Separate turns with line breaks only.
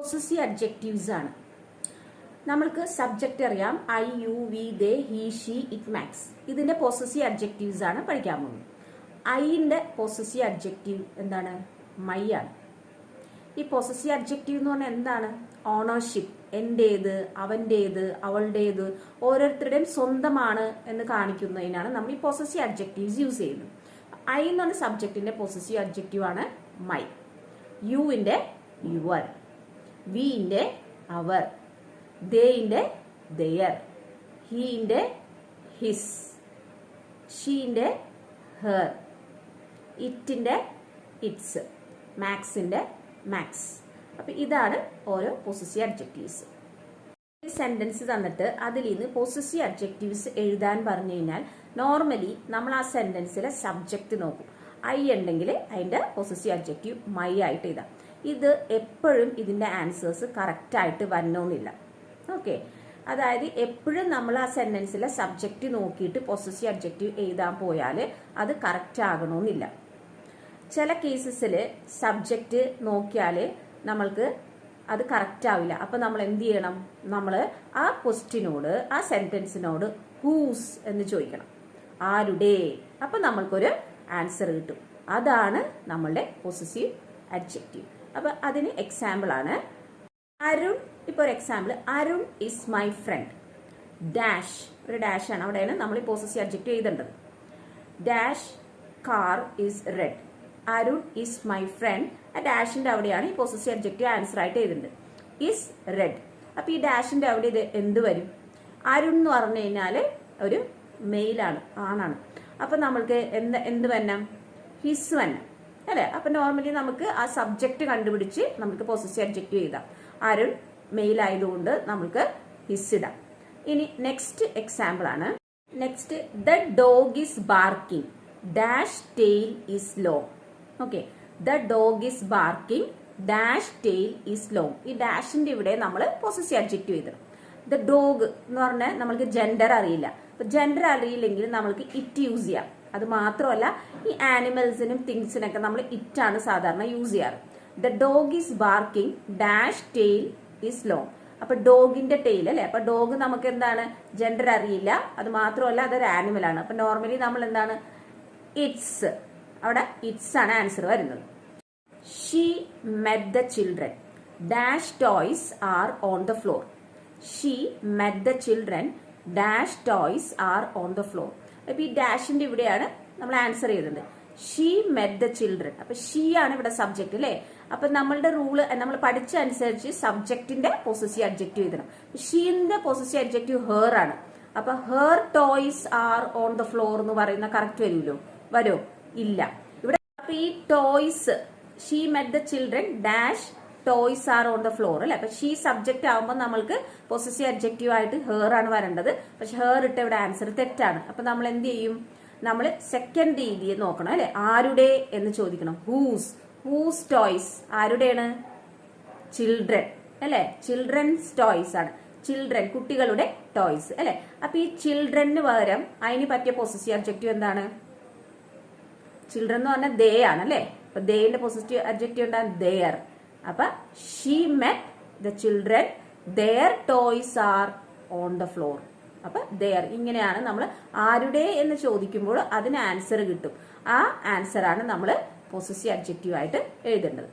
Possessive adjectives ആണ്. നമ്മൾക്ക് subject അറിയാം, I, you, we, they, he, she, it, മാക്സ്. ഇതിന്റെ പൊസസീവ് അഡ്ജക്റ്റീവ്സ് ആണ് പഠിക്കാൻ പോകുന്നത്. ഐന്റെ പൊസസീവ് അഡ്ജക്റ്റീവ് എന്താണ്? മൈ ആണ്. ഈ പൊസസീവ് അഡ്ജക്റ്റീവ് എന്ന് പറഞ്ഞാൽ എന്താണ്? ഓണർഷിപ്പ്, എന്റേത്, അവന്റേത്, അവളുടേത്, ഓരോരുത്തരുടെയും സ്വന്തമാണ് എന്ന് കാണിക്കുന്നതിനാണ് നമ്മൾ ഈ പൊസസീവ് അഡ്ജക്റ്റീവ്സ് യൂസ് ചെയ്യുന്നത്. ഐ എന്ന് പറഞ്ഞ സബ്ജക്റ്റിന്റെ പൊസസീവ് അഡ്ജക്റ്റീവ് ആണ് മൈ. യുവിന്റെ യുവർ, വിന്റെ അവർ, ദേന്റെ ദെയർ, ഹീന്റെ ഹിസ്, ഷീന്റെ ഹെർ, ഇറ്റിന്റെ ഇറ്റ്സ്, മാക്സിന്റെ മാക്സ്. അപ്പൊ ഇതാണ് ഓരോ പൊസസീവ് അഡ്ജക്റ്റീവ്സ്. സെന്റൻസ് തന്നിട്ട് അതിൽ നിന്ന് പൊസസീവ് അഡ്ജക്റ്റീവ്സ് എഴുതാൻ പറഞ്ഞു കഴിഞ്ഞാൽ നോർമലി നമ്മൾ ആ സെന്റൻസിലെ സബ്ജക്റ്റ് നോക്കും. ഐ ഉണ്ടെങ്കിൽ അതിന്റെ പൊസസീവ് അഡ്ജക്റ്റീവ് മൈ ആയിട്ട് എഴുതാം. ഇത് എപ്പോഴും ഇതിന്റെ ആൻസേഴ്സ് കറക്റ്റ് ആയിട്ട് വരണമെന്നില്ല. ഓക്കെ, അതായത് എപ്പോഴും നമ്മൾ ആ സെന്റൻസിലെ സബ്ജക്റ്റ് നോക്കിയിട്ട് പൊസസീവ് അഡ്ജക്റ്റീവ് എഴുതാൻ പോയാൽ അത് കറക്റ്റ് ആകണമെന്നില്ല. ചില കേസസിൽ സബ്ജക്റ്റ് നോക്കിയാൽ നമ്മൾക്ക് അത് കറക്റ്റ് ആവില്ല. അപ്പൊ നമ്മൾ എന്ത് ചെയ്യണം? നമ്മൾ ആ ക്വസ്റ്റിനോട്, ആ സെന്റൻസിനോട് ഹൂസ് എന്ന് ചോദിക്കണം, ആരുടെ. അപ്പൊ നമ്മൾക്കൊരു ആൻസർ കിട്ടും. അതാണ് നമ്മളുടെ പൊസസീവ് അഡ്ജക്റ്റീവ്. അപ്പൊ അതിന് എക്സാമ്പിൾ ആണ് അരുൺ. ഇപ്പൊ ഒരു example, Arun is my friend. Dash, ഒരു ഡാഷ് ആണ്, അവിടെയാണ് നമ്മൾ ഈ പൊസസീവ് അഡ്ജക്റ്റീവ് എഴുതേണ്ടത്. Dash car is red. Arun is my friend. ആ ഡാഷിന്റെ അവിടെയാണ് ഈ പൊസസീവ് അഡ്ജക്റ്റീവ് ആൻസർ ആയിട്ട് എഴുതുന്നത്. Is red. അപ്പൊ ഈ ഡാഷിന്റെ അവിടെ ഇത് എന്ത് വരും? അരുൺ എന്ന് പറഞ്ഞു കഴിഞ്ഞാല് ഒരു മെയിലാണ്, ആണാണ്. അപ്പൊ നമ്മൾക്ക് എന്ത് വരണം? ഹിസ് വരണം അല്ലെ? അപ്പൊ നോർമലി നമുക്ക് ആ സബ്ജക്ട് കണ്ടുപിടിച്ച് നമുക്ക് പൊസസീവ് അഡ്ജക്റ്റീവ് എഴുതാം. അരുൺ മെയിൽ ആയതുകൊണ്ട് നമുക്ക് ഹിസ് ഇടാം. ഇനി നെക്സ്റ്റ് എക്സാമ്പിൾ ആണ്. Next, the dog is barking. Dash tail is long. Okay, the dog is barking. Dash tail is long. ഈ ഡാഷിന്റെ ഇവിടെ നമ്മൾ പൊസസീവ് അഡ്ജക്റ്റീവ് എഴുതണം. ദ ഡോഗ് എന്ന് പറഞ്ഞാൽ നമ്മൾക്ക് ജെൻഡർ അറിയില്ല. അപ്പൊ ജെൻഡർ അറിയില്ലെങ്കിൽ നമ്മൾക്ക് ഇറ്റ് യൂസ് ചെയ്യാം. അത് മാത്രമല്ല, ഈ ആനിമൽസിനും തിങ്സിനൊക്കെ നമ്മൾ ഇറ്റാണ് സാധാരണ യൂസ് ചെയ്യാറ്. The dog is barking. Dash tail is long. അപ്പൊ ഡോഗിന്റെ ടെയിൽ അല്ലെ? അപ്പൊ ഡോഗ് നമുക്ക് എന്താണ്? ജെൻഡർ അറിയില്ല. അത് മാത്രമല്ല, അതൊരു ആനിമൽ ആണ്. അപ്പൊ നോർമലി നമ്മൾ എന്താണ്? ഇറ്റ്സ്. അവിടെ ഇറ്റ്സ് ആണ് ആൻസർ വരുന്നത്. She met the children. Dash toys are on the floor. She met the children. Dash toys are on the floor. അപ്പൊ ഈ ഡാഷിന്റെ ഇവിടെയാണ് നമ്മൾ ആൻസർ ചെയ്തത്. She met the children. അപ്പൊ ഷീ ആണ് ഇവിടെ സബ്ജക്ട് അല്ലെ? അപ്പൊ നമ്മളുടെ റൂള് നമ്മൾ പഠിച്ച അനുസരിച്ച് സബ്ജക്റ്റിന്റെ പൊസസീവ് അഡ്ജക്റ്റീവ് എഴുതണം. ഷീന്റെ പൊസസീവ് അഡ്ജക്റ്റീവ് ഹെർ ആണ്. അപ്പൊ her toys are on the floor എന്ന് പറയുന്ന കറക്റ്റ് വരുമല്ലോ? വരോ? ഇല്ല. ഇവിടെ അപ്പൊ ഈ toys, she met the children dash toys are on the floor അല്ലെ? അപ്പൊ ഷീ സബ്ജക്റ്റ് ആകുമ്പോൾ നമ്മൾക്ക് പൊസസീവ് അഡ്ജക്റ്റീവ് ആയിട്ട് ഹെർ ആണ് വരേണ്ടത്. പക്ഷെ ഹെർ ഇട്ട ഇവിടെ ആൻസർ തെറ്റാണ്. അപ്പൊ നമ്മൾ എന്ത് ചെയ്യും? നമ്മൾ സെക്കൻഡ് രീതിയെ നോക്കണം അല്ലെ? ആരുടെ എന്ന് ചോദിക്കണം. ഹൂസ്. Whose toys. ആരുടെയാണ്? ചിൽഡ്രൻ അല്ലെ? ചിൽഡ്രൻസ് ടോയ്സ് ആണ്. ചിൽഡ്രൻ കുട്ടികളുടെ ടോയ്സ് അല്ലെ? അപ്പൊ ഈ ചിൽഡ്രന് പകരം അതിന് പറ്റിയ പൊസസീവ് അഡ്ജക്റ്റീവ് എന്താണ്? ചിൽഡ്രൻ എന്ന് പറഞ്ഞാൽ ദേ ആണ് അല്ലെ? അപ്പൊ ദേന്റെ പൊസസീവ് അഡ്ജക്റ്റീവ് എന്താണ്? ദെയർ. അപ്പൊ she met the children. Their toys are on the floor. അപ്പൊ ദെയർ. ഇങ്ങനെയാണ് നമ്മൾ ആരുടെ എന്ന് ചോദിക്കുമ്പോൾ അതിന് ആൻസർ കിട്ടും. ആ ആൻസർ ആണ് നമ്മൾ പൊസസീവ് അഡ്ജക്റ്റീവ് ആയിട്ട് എഴുതേണ്ടത്.